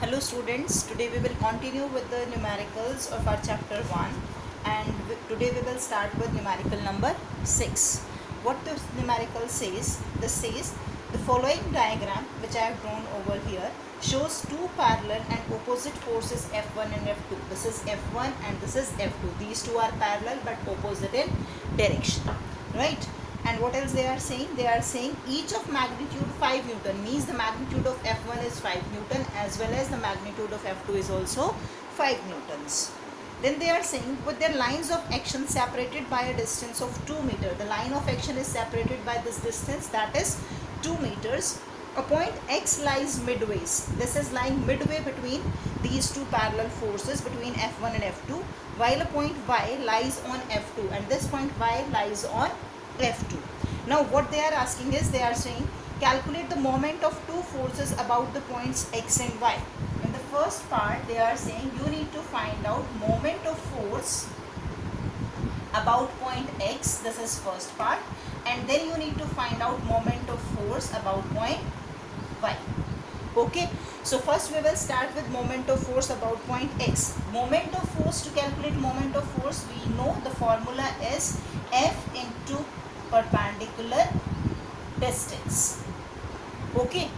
Hello students, today we will continue with the numericals of our chapter 1 and today we will start with numerical number 6. What this numerical says, this says the following diagram which I have drawn over here shows two parallel and opposite forces F1 and F2. This is F1 and this is F2. These two are parallel but opposite in direction, right? And what else they are saying? They are saying each of magnitude 5 Newton, means the magnitude of F1 is 5 Newton as well as the magnitude of F2 is also 5 Newtons. Then they are saying with their lines of action separated by a distance of 2 meters. The line of action is separated by this distance, that is 2 meters. A point X lies midways. This is lying midway between these two parallel forces between F1 and F2, while a point Y lies on F2 and this point Y lies on F2. Now what they are asking is, they are saying calculate the moment of two forces about the points X and Y. In the first part they are saying you need to find out moment of force about point X, this is first part, and then you need to find out moment of force about point Y. Okay, so first we will start with moment of force about point X. Moment of force, to calculate moment of force we know the formula is F into perpendicular distance. Okay,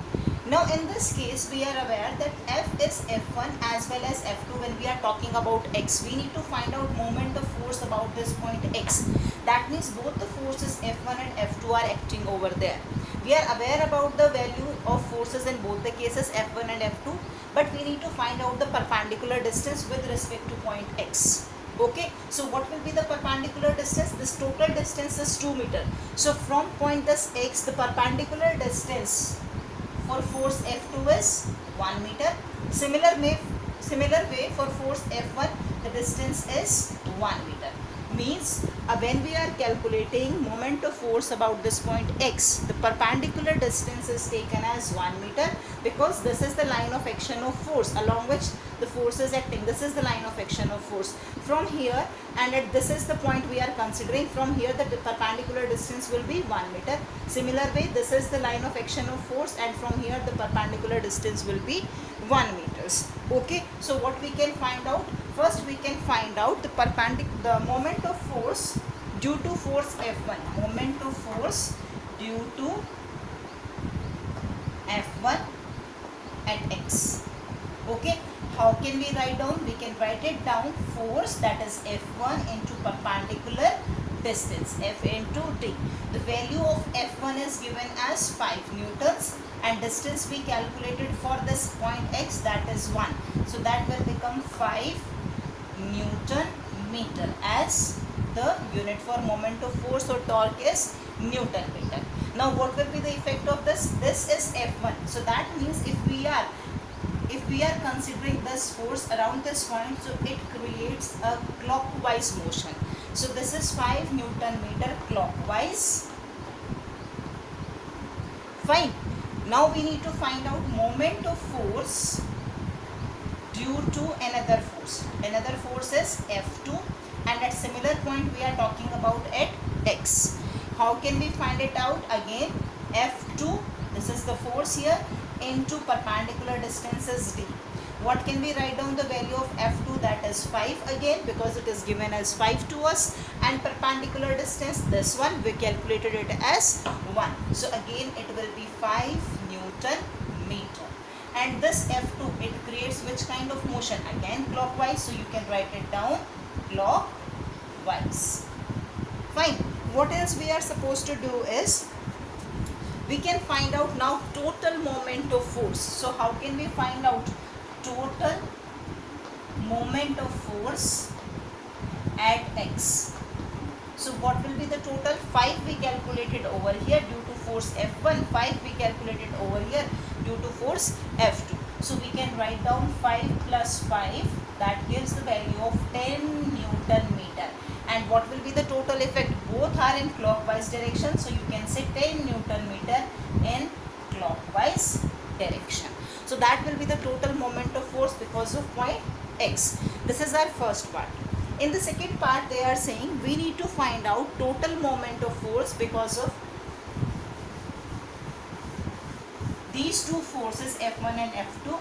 now in this case we are aware that F is F1 as well as F2. When we are talking about X, we need to find out moment of force about this point X. That means both the forces F1 and F2 are acting over there. We are aware about the value of forces in both the cases F1 and F2, but we need to find out the perpendicular distance with respect to point X. Okay, so what will be the perpendicular distance? This total distance is 2 meters. So from point this X, the perpendicular distance for force F2 is 1 meter. Similar way for force F1, the distance is 1 meter. Means when we are calculating moment of force about this point X, the perpendicular distance is taken as 1 meter because this is the line of action of force along which the force is acting. This is the line of action of force. From here, and this is the point we are considering, from here the perpendicular distance will be 1 meter. Similar way, this is the line of action of force and from here the perpendicular distance will be 1 meters. Okay, so what we can find out? First we can find out the moment of force due to force F1. Moment of force due to F1 at X. Okay, how can we write down? We can write it down, force that is F1 into perpendicular distance, F into D. The value of F1 is given as 5 newtons and distance we calculated for this point X, that is 1. So that will become 5 Newton meter as the unit for moment of force or torque is Newton meter. Now what will be the effect of this? This is F1. So that means if we are considering this force around this point, so it creates a clockwise motion. So this is 5 Newton meter clockwise. Fine. Now we need to find out moment of force due to another force. Another force is F2 and at similar point we are talking about at X. How can we find it out? Again, F2, this is the force here, into perpendicular distance is D. What can we write down the value of F2? That is 5 again because it is given as 5 to us, and perpendicular distance, this one we calculated it as 1. So again it will be 5 Newton meter. And this F2, it creates which kind of motion? Again clockwise, so you can write it down clockwise. Fine. What else we are supposed to do is, we can find out now total moment of force. So how can we find out total moment of force at X? So what will be the total? 5 we calculated over here due to force F1, 5 we calculated over here due to force F2. So we can write down 5 plus 5, that gives the value of 10 Newton meter. And what will be the total effect? Both are in clockwise direction, so you can say 10 Newton meter in clockwise direction. So that will be the total moment of force because of point X. This is our first part. In the second part they are saying we need to find out total moment of force because of these two forces F1 and F2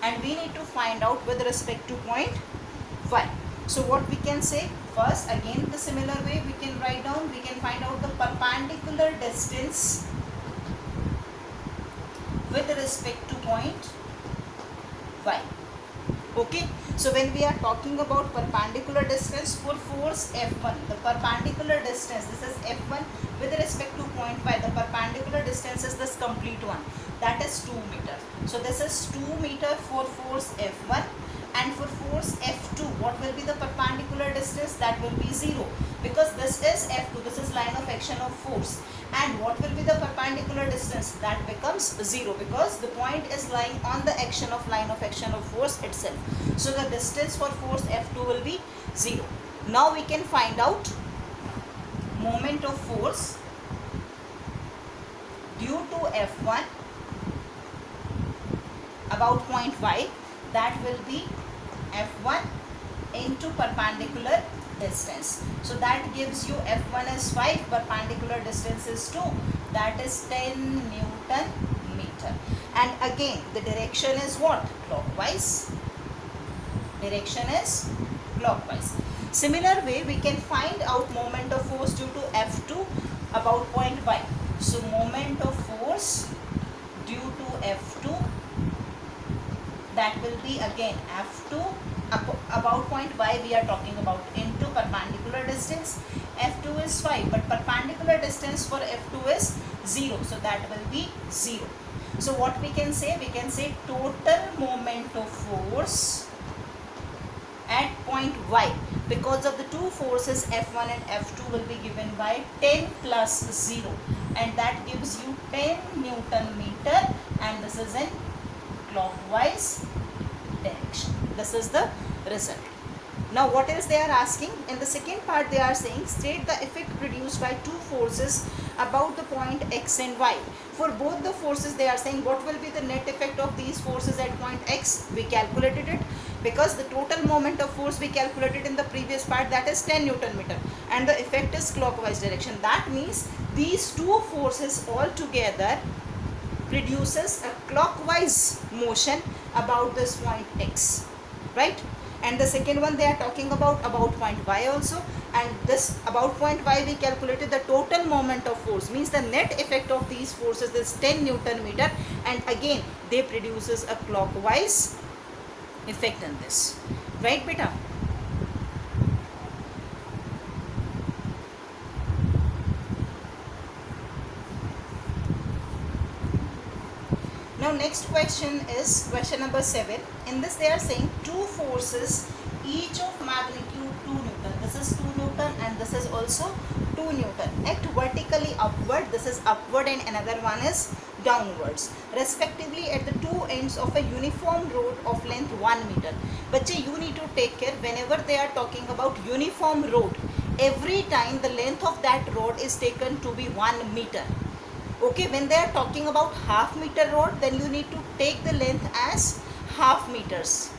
and we need to find out with respect to point y. So what we can say, first again the similar way we can write down, we can find out the perpendicular distance with respect to point y. Okay, so when we are talking about perpendicular distance for force F1, the perpendicular distance, this is F1 with respect to point y, the perpendicular distance is this complete one, that is 2 meter. So this is 2 meter for force F1, and for force F2 what will be the perpendicular distance? That will be 0, because this is F2, this is line of action of force, and what will be the perpendicular distance? That becomes 0, because the point is lying on the action of line of action of force itself. So the distance for force F2 will be 0. Now we can find out moment of force due to F1 about point y, that will be F1 into perpendicular distance. So that gives you F1 is 5, perpendicular distance is 2, that is 10 Newton meter. And again the direction is what? Clockwise. Direction is clockwise. Similar way we can find out moment of force due to F2 about point y. So moment of force due to F2, that will be again F2 about point y we are talking about into perpendicular distance. F2 is 5, but perpendicular distance for F2 is 0, so that will be 0. So what we can say? We can say total moment of force at point y, because of the two forces F1 and F2 will be given by 10 plus 0, and that gives you 10 Newton meter, and this is in clockwise direction. This is the result. Now what else they are asking? In the second part they are saying state the effect produced by two forces about the point x and y. For both the forces they are saying what will be the net effect of these forces at point x. We calculated it, because the total moment of force we calculated in the previous part, that is 10 Newton meter, and the effect is clockwise direction. That means these two forces all together produces a clockwise motion about this point x, right? And the second one they are talking about point y also, and this about point y we calculated the total moment of force, means the net effect of these forces is 10 Newton meter, and again they produces a clockwise effect in this, right beta? Now next question is question number 7. In this they are saying two forces each of magnitude 2 Newton. This is 2 Newton and this is also 2 Newton. Act vertically upward. This is upward and another one is downwards, respectively at the two ends of a uniform rod of length 1 meter. But you need to take care whenever they are talking about uniform rod. Every time the length of that rod is taken to be 1 meter. Okay, when they are talking about half meter rod, then you need to take the length as half meters,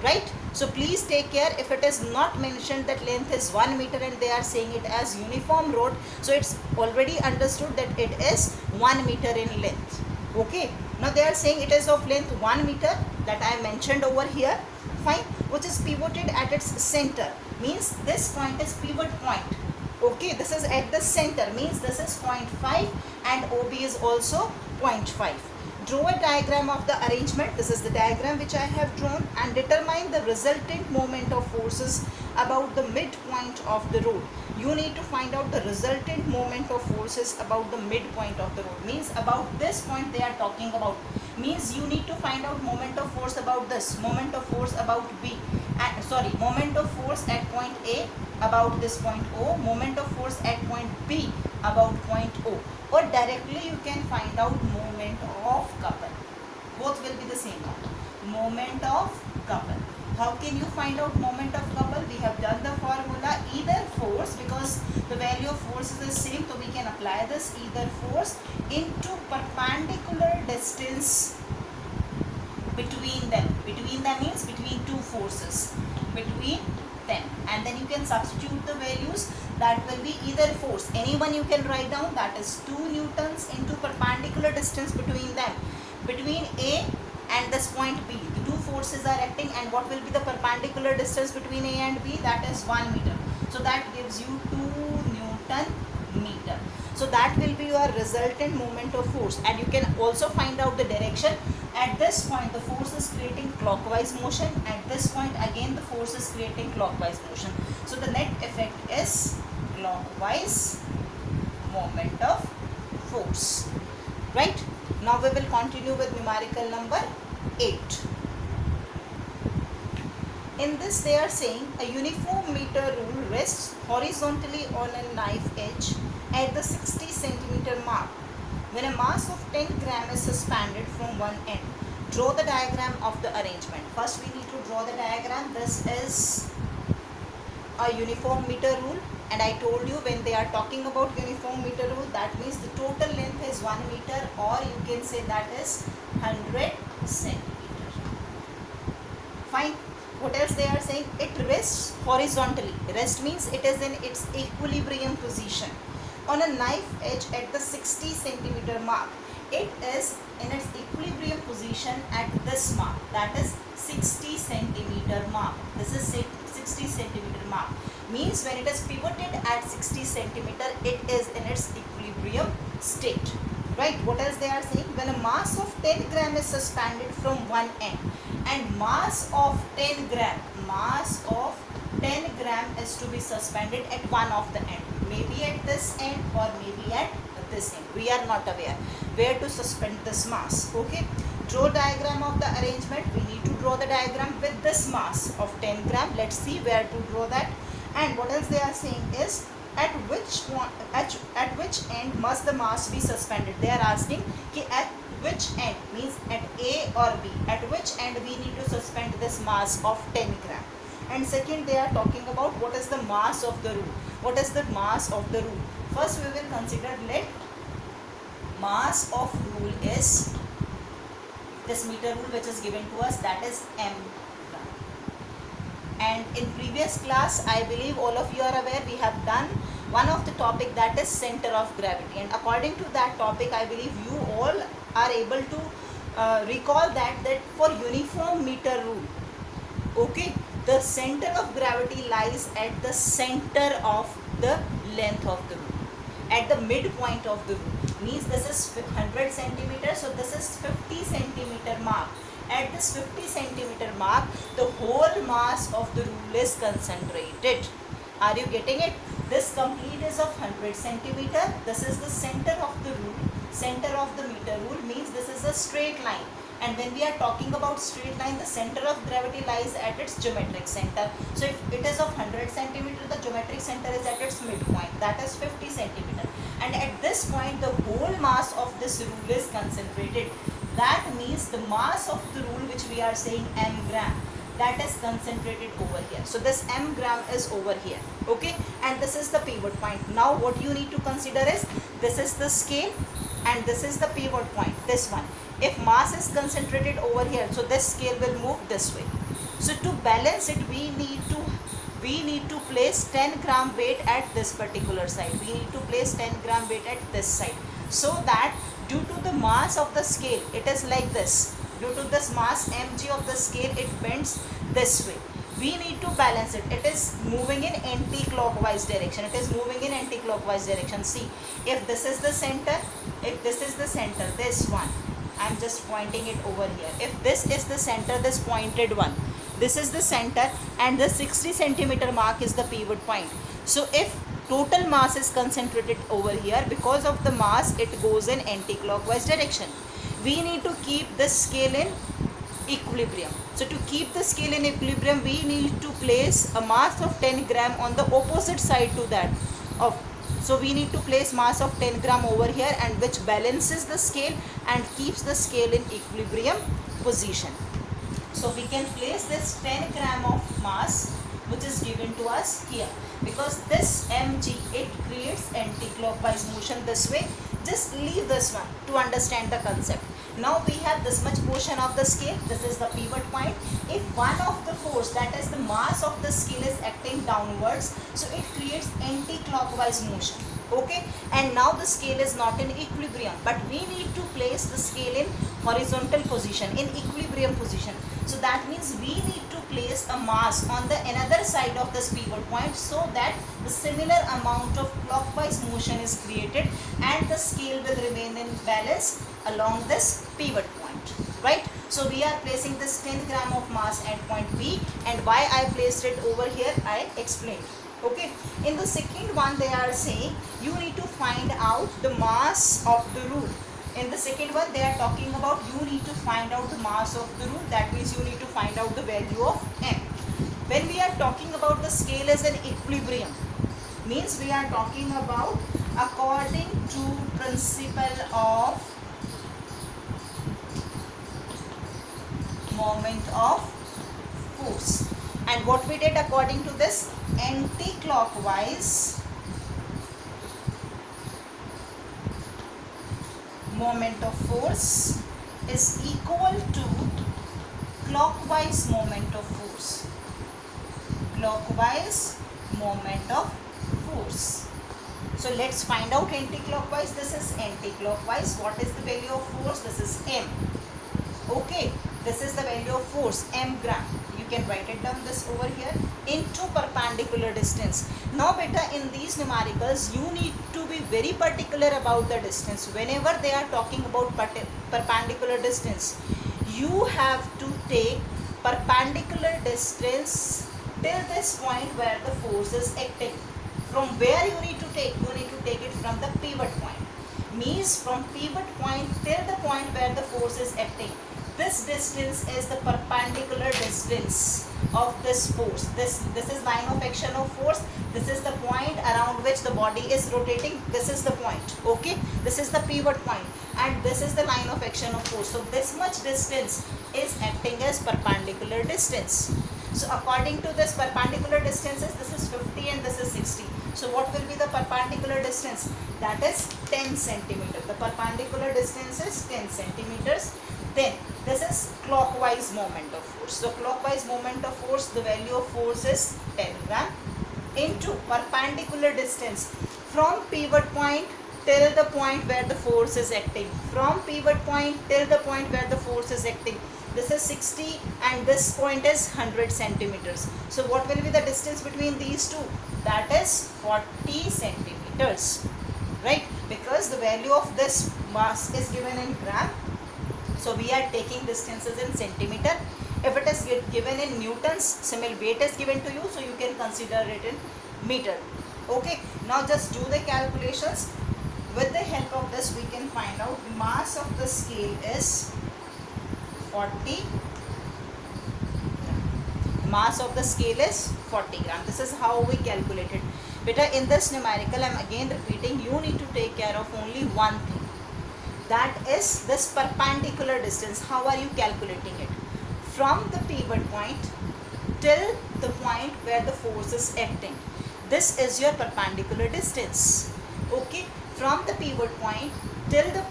right? So please take care if it is not mentioned that length is 1 meter and they are saying it as uniform rod, so it's already understood that it is 1 meter in length. Okay, now they are saying it is of length 1 meter, that I mentioned over here, fine, which is pivoted at its center, means this point is pivot point. Okay, this is at the center, means this is 0.5 and OB is also 0.5. Draw a diagram of the arrangement. This is the diagram which I have drawn, and determine the resultant moment of forces about the midpoint of the rod. You need to find out the resultant moment of forces about the midpoint of the rod, means about this point they are talking about, means you need to find out moment of force about this, moment of force about B, and moment of force at point A about this point O, moment of force at point B about point O, or directly you can find out moment of couple. Both will be the same. Moment of couple. How can you find out moment of couple? We have done the formula, either force, because the value of force is the same, so we can apply this, either force into perpendicular distance between them. Between them means between two forces, between them, and then you can substitute the values. That will be either force, anyone you can write down, that is 2 newtons into perpendicular distance between them, between A and this point B. The two forces are acting, and what will be the perpendicular distance between A and B? That is 1 meter. So that gives you 2 Newton meter. So that will be your resultant moment of force, and you can also find out the direction. At this point the force is creating clockwise motion, at this point again the force is creating clockwise motion. So the net effect is clockwise moment of force. Right? Now we will continue with numerical number 8. In this they are saying a uniform meter rule rests horizontally on a knife edge at the 60 centimeter mark when a mass of 10 gram is suspended from one end. Draw the diagram of the arrangement. First we need to draw the diagram. This is a uniform meter rule, and I told you when they are talking about uniform meter rule, that means the total length is 1 meter, or you can say that is 100 centimeter. Fine. What else they are saying? It rests horizontally. Rest means it is in its equilibrium position on a knife edge at the 60 centimeter mark. It is in its equilibrium position at this mark, that is 60 centimeter mark. This is 60 centimeter mark. Means when it is pivoted at 60 centimeter, it is in its equilibrium state. Right? What else they are saying? When a mass of 10 gram is suspended from one end, and mass of 10 gram is to be suspended at one of the end, maybe at this end or maybe at this end. We are not aware where to suspend this mass. Okay, draw diagram of the arrangement. We need to draw the diagram with this mass of 10 gram. Let's see where to draw that. And what else they are saying is, at which end must the mass be suspended? They are asking ki at which end, means at A or B, at which end we need to suspend this mass of 10 gram. And second, they are talking about what is the mass of the rule. What is the mass of the rule? First we will consider, let mass of rule is this meter rule which is given to us, that is m gram. And in previous class, I believe all of you are aware, we have done one of the topic, that is center of gravity, and according to that topic I believe you all are able to recall that for uniform meter rule, okay, the center of gravity lies at the center of the length of the rule, at the midpoint of the rule. Means this is 100 centimeter, so this is 50 centimeter mark. At this 50 centimeter mark, the whole mass of the rule is concentrated. Are you getting it? This complete is of 100 centimeter. This is the center of the rule. Center of the meter rule means this is a straight line. And when we are talking about straight line, the center of gravity lies at its geometric center. So if it is of 100 centimeter, the geometric center is at its midpoint, that is 50 centimeter. And at this point, the whole mass of this rule is concentrated. That means the mass of the rule which we are saying m gram, that is concentrated over here. So this m gram is over here, okay, and this is the pivot point. Now what you need to consider is, this is the scale and this is the pivot point, this one. If mass is concentrated over here, so this scale will move this way. So to balance it, we need to place 10 gram weight at this particular side. We need to place 10 gram weight at this side, so that due to the mass of the scale, it is like this. Due to this mass mg of the scale, it bends this way. We need to balance it. It is moving in anti-clockwise direction. It is moving in anti-clockwise direction. See, if this is the center, this one, I am just pointing it over here. If this is the center, this pointed one, this is the center, and the 60 centimeter mark is the pivot point. So if total mass is concentrated over here, because of the mass, it goes in anti-clockwise direction. We need to keep this scale in equilibrium. So to keep the scale in equilibrium, we need to place a mass of 10 gram on the opposite side to that. So we need to place mass of 10 gram over here, and which balances the scale and keeps the scale in equilibrium position. So we can place this 10 gram of mass which is given to us here, because this mg, it creates anti-clockwise motion this way. Just leave this one to understand the concept. Now we have this much portion of the scale. This is the pivot point. If one of the force, that is the mass of the scale, is acting downwards, so it creates anti-clockwise motion. Okay, and now the scale is not in equilibrium, but we need to place the scale in horizontal position, in equilibrium position. So that means we need to place a mass on the another side of this pivot point, so that the similar amount of clockwise motion is created and the scale will remain in balance along this pivot point, right? So we are placing this 10 gram of mass at point B, and why I placed it over here I explained. Okay, in the second one they are saying you need to find out the mass of the rule. In the second one they are talking about you need to find out the mass of the rule. That means you need to find out the value of m. When we are talking about the scale as an equilibrium, means we are talking about according to principle of moment of force. And what we did according to this, anti-clockwise moment of force is equal to clockwise moment of force. Clockwise moment of force. So let's find out anti-clockwise. This is anti-clockwise. What is the value of force? This is m. Okay, this is the value of force, m gram. You can write it down this over here, into perpendicular distance. Now beta, in these numericals you need to be very particular about the distance. Whenever they are talking about perpendicular distance, you have to take perpendicular distance till this point where the force is acting. From where you need to take? You need to take it from the pivot point. Means from pivot point till the point where the force is acting. This distance is the perpendicular distance of this force. This is line of action of force. This is the point around which the body is rotating. This is the point. Okay, this is the pivot point, and this is the line of action of force. So this much distance is acting as perpendicular distance. So according to this perpendicular distances, this is 50 and this is 60. So what will be the perpendicular distance? That is 10 centimeters. The perpendicular distance is 10 centimeters. Then this is clockwise moment of force. So clockwise moment of force, the value of force is 10 gram into perpendicular distance from pivot point till the point where the force is acting. From pivot point till the point where the force is acting. This is 60 and this point is 100 centimeters. So what will be the distance between these two? That is 40 centimeters. Right? Because the value of this mass is given in gram. So we are taking distances in centimeter. If it is given in newtons, similar weight is given to you, so you can consider it in meter. Okay, now just do the calculations. With the help of this, we can find out the mass of the scale is 40. Mass of the scale is 40 gram. This is how we calculate it. Beta, in this numerical, I am again repeating, you need to take care of only one thing. That is this perpendicular distance. How are you calculating it? From the pivot point till the point where the force is acting. This is your perpendicular distance. Okay, from the pivot point till the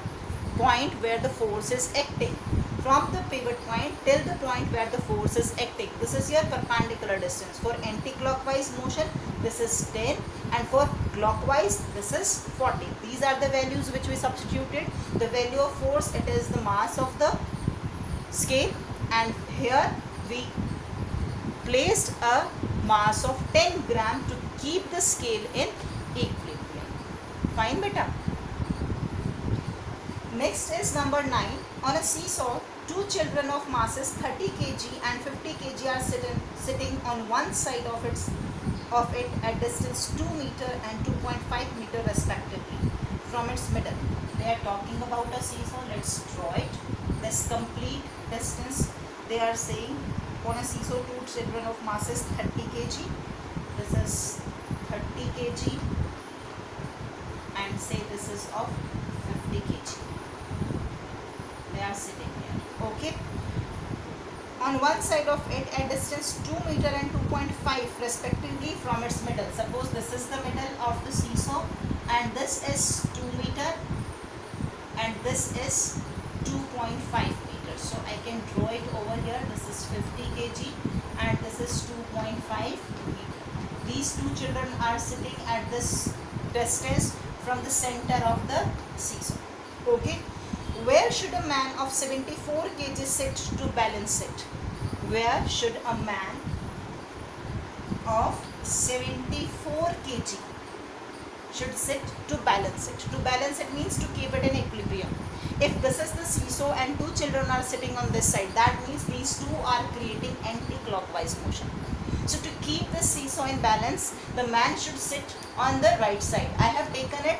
point where the force is acting. From the pivot point till the point where the force is acting. This is your perpendicular distance. For anti-clockwise motion, this is 10, and for clockwise, this is 40. These are the values which we substituted. The value of force, it is the mass of the scale, and here we placed a mass of 10 gram to keep the scale in equilibrium. Fine, beta. Next is number 9. On a seesaw, two children of masses 30 kg and 50 kg are sitting on one side of it at distance 2 meter and 2.5 meter respectively from its middle. They are talking about a seesaw. Let's draw it. This complete distance, they are saying on a seesaw, two children of masses 30 kg. This is 30 kg, and say this is of 50 kg. They are sitting here. Okay. On one side of it at distance 2 meter and 2.5 respectively from its middle. Suppose this is the middle of the seesaw, and this is 2 meter and this is 2.5 2.5 meters. So I can draw it over here. This is 50 kg and this is 2.5 meter. These two children are sitting at this distance from the center of the seesaw. Okay. Where should a man of 74 kg sit to balance it? Where should a man of 74 kg should sit to balance it? To balance it means to keep it in equilibrium. If this is the seesaw and two children are sitting on this side, that means these two are creating anti-clockwise motion. So to keep the seesaw in balance, the man should sit on the right side. I have taken it,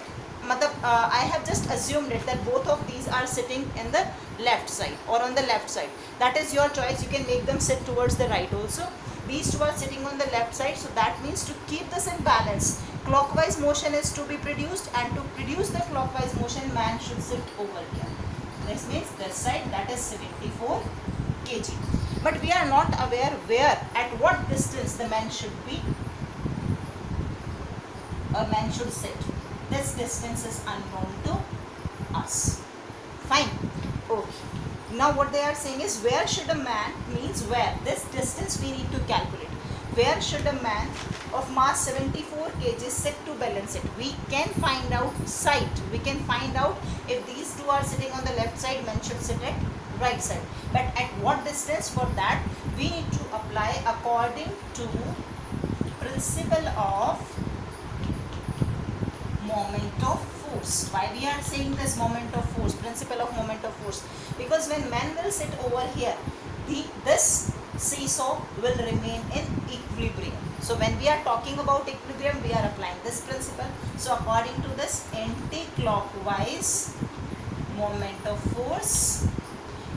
I have just assumed it that both of these are sitting in the left side or on the left side. That is your choice. You can make them sit towards the right also. These two are sitting on the left side, so that means to keep this in balance, clockwise motion is to be produced, and to produce the clockwise motion, man should sit over here. This means this side, that is 74 kg. But we are not aware where, at what distance the man should be. A man should sit. This distance is unknown to us. Fine. Okay. Now what they are saying is, where should a man means where. This distance we need to calculate. Where should a man of mass 74 kg sit to balance it? We can find out site. We can find out if these two are sitting on the left side, man should sit at right side. But at what distance? For that we need to apply according to principle of moment of force. Why we are saying this moment of force, principle of moment of force? Because when man will sit over here, this seesaw will remain in equilibrium. So when we are talking about equilibrium, we are applying this principle. So according to this, anti-clockwise moment of force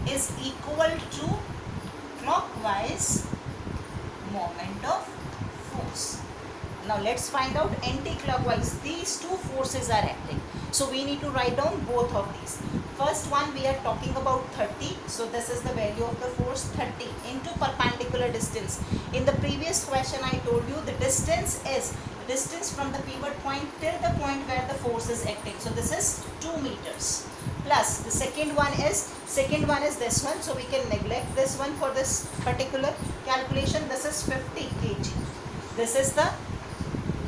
is equal to clockwise moment of force. Now let's find out anti-clockwise. These two forces are acting. So we need to write down both of these. First one we are talking about 30. So this is the value of the force 30 into perpendicular distance. In the previous question I told you the distance is distance from the pivot point till the point where the force is acting. So this is 2 meters. Plus the second one is this one. So we can neglect this one for this particular calculation. This is 50 kg. This is the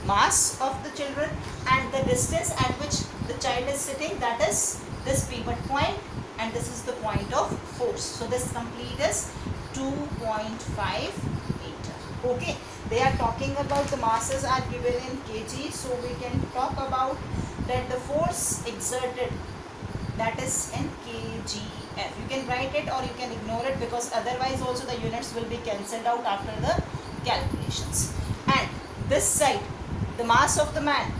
mass of the children and the distance at which the child is sitting, that is this pivot point, and this is the point of force. So this complete is 2.5 meter. Okay, they are talking about the masses are given in kg, so we can talk about that the force exerted, that is in kgf. You can write it or you can ignore it, because otherwise also the units will be cancelled out after the calculations. And this side, the mass of the man,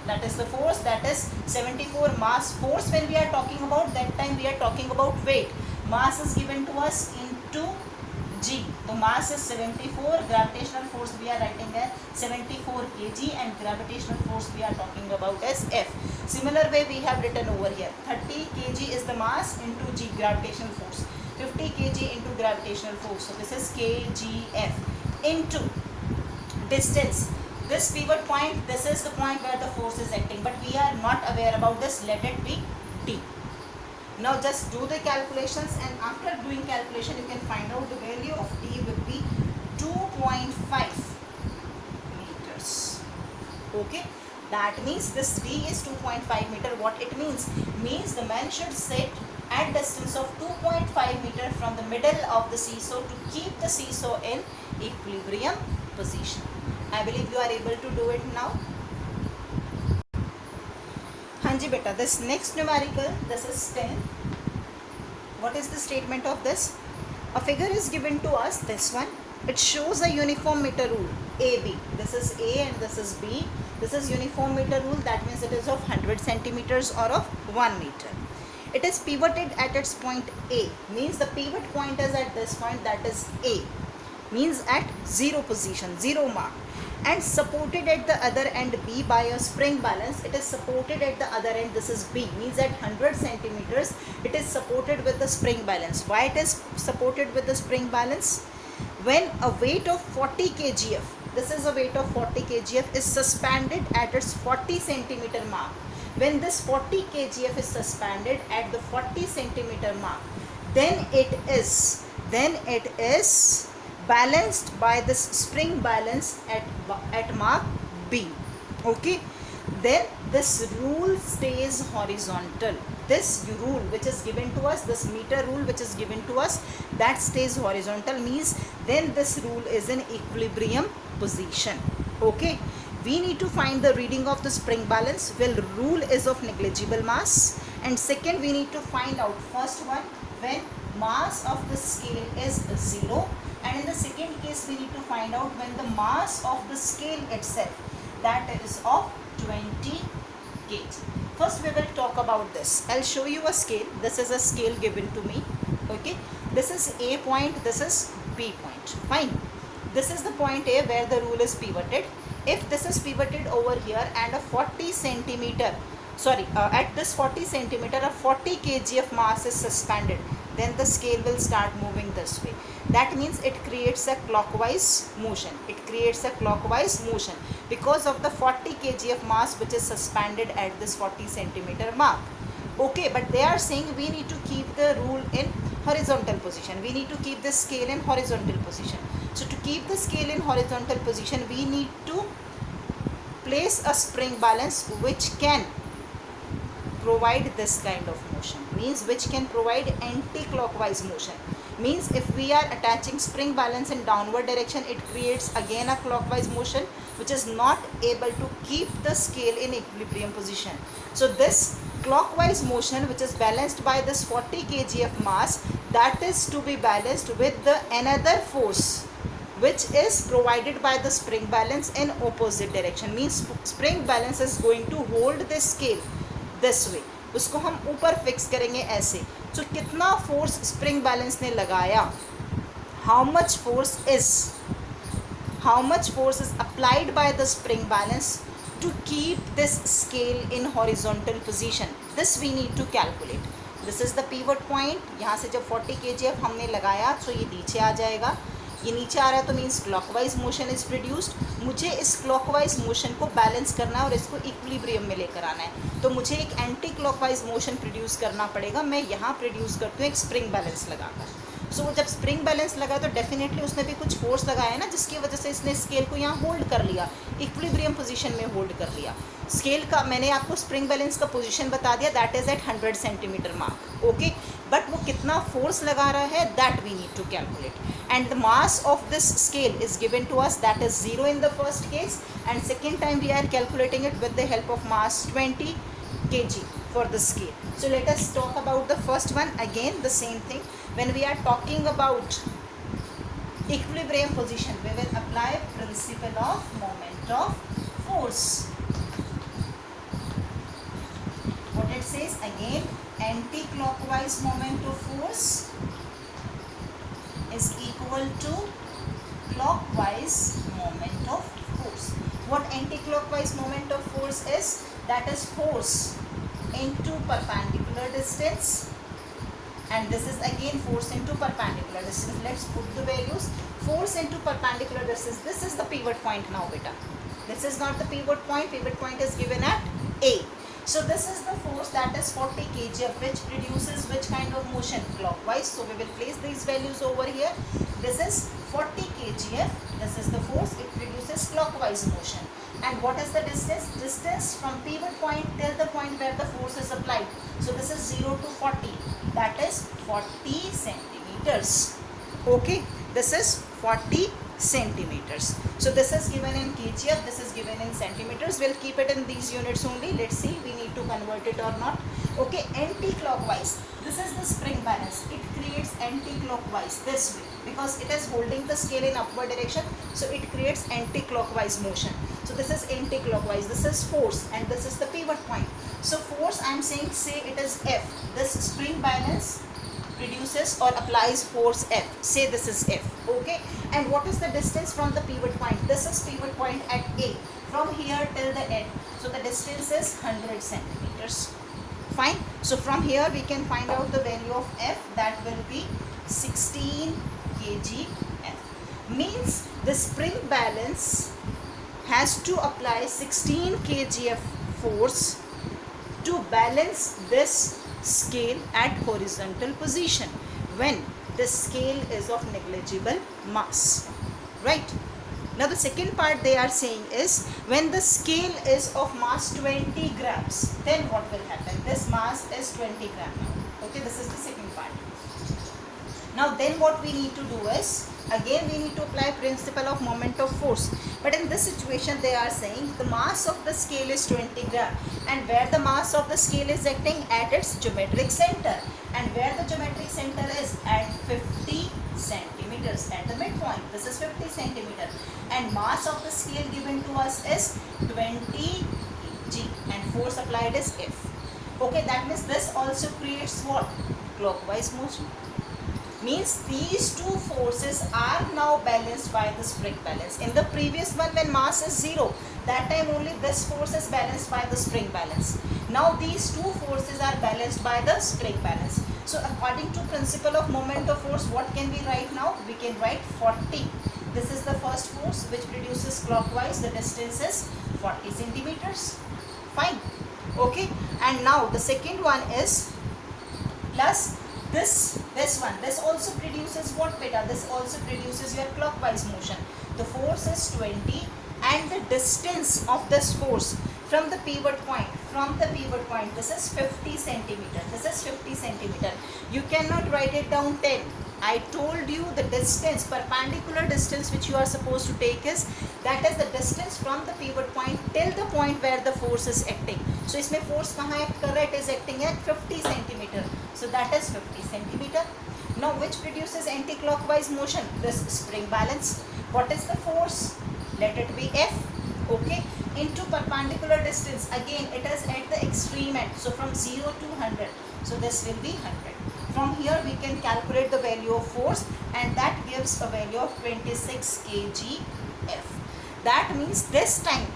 that is the force, that is 74 mass. Force when we are talking about, that time we are talking about weight. Mass is given to us into g. The mass is 74, gravitational force we are writing as 74 kg, and gravitational force we are talking about as F. Similar way we have written over here, 30 kg is the mass into g, gravitational force, 50 kg into gravitational force. So this is kgf into distance. This pivot point, this is the point where the force is acting, but we are not aware about this. Let it be t. Now just do the calculations, and after doing calculation you can find out the value of t will be 2.5 meters. Okay, that means this d is 2.5 meter. What it means? Means the man should sit at distance of 2.5 meter from the middle of the seesaw to keep the seesaw in equilibrium position. I believe you are able to do it now. Hanji beta, this next numerical, this is 10. What is the statement of this? A figure is given to us, this one. It shows a uniform meter rule, AB. This is A and this is B. This is uniform meter rule, that means it is of 100 centimeters or of 1 meter. It is pivoted at its point A, means the pivot point is at this point, that is A. Means at 0 position, 0 mark, and supported at the other end B by a spring balance. It is supported at the other end, this is B, means at 100 centimeters it is supported with the spring balance. Why it is supported with the spring balance? When a weight of 40 kgf, this is a weight of 40 kgf, is suspended at its 40 centimeter mark. When this 40 kgf is suspended at the 40 centimeter mark, then it is balanced by this spring balance at mark B. Okay, then this rule stays horizontal. This rule which is given to us, this meter rule which is given to us, that stays horizontal, means then this rule is in equilibrium position. Okay, we need to find the reading of the spring balance. Well, rule is of negligible mass, and second we need to find out, first one, when mass of the scale is 0, and in the second case we need to find out when the mass of the scale itself, that is of 20 kg. First we will talk about this. I'll show you a scale. This is a scale given to me. Okay, this is A point, this is B point. Fine, this is the point A where the rule is pivoted. If this is pivoted over here and a 40 centimeter, at this 40 centimeter a 40 kg of mass is suspended, then the scale will start moving this way. That means it creates a clockwise motion. It creates a clockwise motion because of the 40 kg of mass which is suspended at this 40 centimeter mark. Okay, but they are saying we need to keep the rule in horizontal position. We need to keep the scale in horizontal position. So to keep the scale in horizontal position, we need to place a spring balance which can provide this kind of motion, means which can provide anti-clockwise motion. Means if we are attaching spring balance in downward direction, it creates again a clockwise motion which is not able to keep the scale in equilibrium position. So this clockwise motion which is balanced by this 40 kg of mass, that is to be balanced with the another force which is provided by the spring balance in opposite direction. Means spring balance is going to hold this scale this way. उसको हम ऊपर fix करेंगे ऐसे. So कितना force spring balance ने लगाया, how much force is applied by the spring balance to keep this scale in horizontal position, this we need to calculate. This is the pivot point. यहाँ से जब 40 kg हमने लगाया तो ये नीचे आ जाएगा. ये नीचे आ रहा है तो means clockwise motion is produced. मुझे इस क्लॉकवाइज मोशन को बैलेंस करना है और इसको इक्विलिब्रियम में लेकर आना है, तो मुझे एक एंटी क्लॉकवाइज मोशन प्रोड्यूस करना पड़ेगा. मैं यहाँ प्रोड्यूस करती हूँ एक स्प्रिंग बैलेंस लगाकर. सो जब स्प्रिंग बैलेंस लगा तो डेफिनेटली उसने भी कुछ फोर्स लगाया है ना, जिसकी वजह से इसने स्केल को यहाँ होल्ड कर लिया, इक्विलिब्रियम पोजीशन में होल्ड कर लिया. स्केल का मैंने आपको स्प्रिंग बैलेंस का पोजीशन बता दिया, that is at 100 centimetre mark. Okay, but वो कितना फोर्स लगा रहा है that we need to calculate. And the mass of this scale is given to us, that is 0 in the first case, and second time we are calculating it with the help of mass 20 kg for the scale. So let us talk about the first one. Again the same thing, when we are talking about equilibrium position, we will apply principle of moment of force. What it says again, anti-clockwise moment of force is equal to clockwise moment of force. What anti-clockwise moment of force is? That is force into perpendicular distance, and this is again force into perpendicular distance. Let's put the values. Force into perpendicular distance, this is the pivot point now beta. This is not the pivot point. Pivot point is given at A. So this is the force, that is 40 kg, which produces which kind of motion? Clockwise. So we will place these values over here. This is 40 kg. This is the force. It produces clockwise motion. And what is the distance? Distance from pivot point till the point where the force is applied. So this is 0 to 40. That is 40 centimeters. Okay. This is 40 centimeters. So this is given in kg, this is given in centimeters. We'll keep it in these units only. Let's see we need to convert it or not. Okay, anti-clockwise, this is the spring balance. It creates anti-clockwise this way because it is holding the scale in upward direction, so it creates anti-clockwise motion. So this is anti-clockwise, this is force, and this is the pivot point. So force, I am saying, say it is F. This spring balance produces or applies force F. Say this is F. Okay, and what is the distance from the pivot point? This is pivot point at A, from here till the end. So the distance is 100 centimeters. Fine. So from here we can find out the value of F. That will be 16 kg F. Means the spring balance has to apply 16 kg of force to balance this scale at horizontal position. when the scale is of negligible mass, right? Now the second part they are saying is when the scale is of mass 20 grams, then what will happen? This mass is 20 gram now. Okay, this is the second part. Now then what we need to do is, again we need to apply principle of moment of force. But in this situation they are saying the mass of the scale is 20 gram, and where the mass of the scale is acting at its geometric center, and where the geometric center is at 50 centimeters at the midpoint. This is 50 centimeter, and mass of the scale given to us is 20 g, and force applied is F. Okay, that means this also creates what? Clockwise motion. Means these two forces are now balanced by the spring balance. In the previous one when mass is 0, that time only this force is balanced by the spring balance. Now these two forces are balanced by the spring balance. So according to principle of moment of force, what can we write now? We can write 40. This is the first force which produces clockwise. The distance is 40 centimeters. Fine. Okay. And now the second one is plus this one. This also produces what, beta? This also produces your clockwise motion. The force is 20, and the distance of this force from the pivot point, this is 50 centimeter. This is 50 centimeter. You cannot write it down 10. I told you the distance, perpendicular distance which you are supposed to take is, that is the distance from the pivot point till the point where the force is acting. So इसमें force कहाँ act कर रहा है? It is acting at 50 centimeter. So that is 50 centimeter. Now which produces anti-clockwise motion? This spring balance. What is the force? Let it be F. Okay. Into perpendicular distance. Again it is at the extreme end. So from 0 to 100. So this will be 100. From here we can calculate the value of force, and that gives a value of 26 kgf. That means this time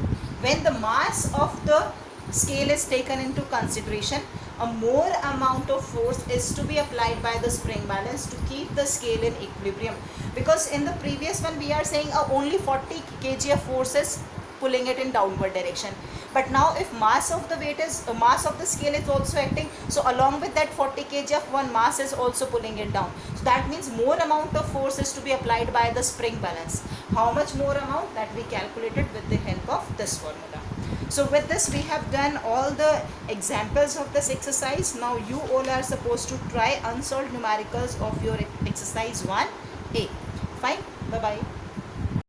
when the mass of the scale is taken into consideration, a more amount of force is to be applied by the spring balance to keep the scale in equilibrium. Because in the previous one we are saying only 40 kg of force is pulling it in downward direction. But now if mass of the scale is also acting, so along with that 40 kg of one mass is also pulling it down. So that means more amount of force is to be applied by the spring balance. How much more amount? That we calculated with the help of this formula. So with this we have done all the examples of this exercise. Now you all are supposed to try unsolved numericals of your exercise 1A. Fine. Bye bye.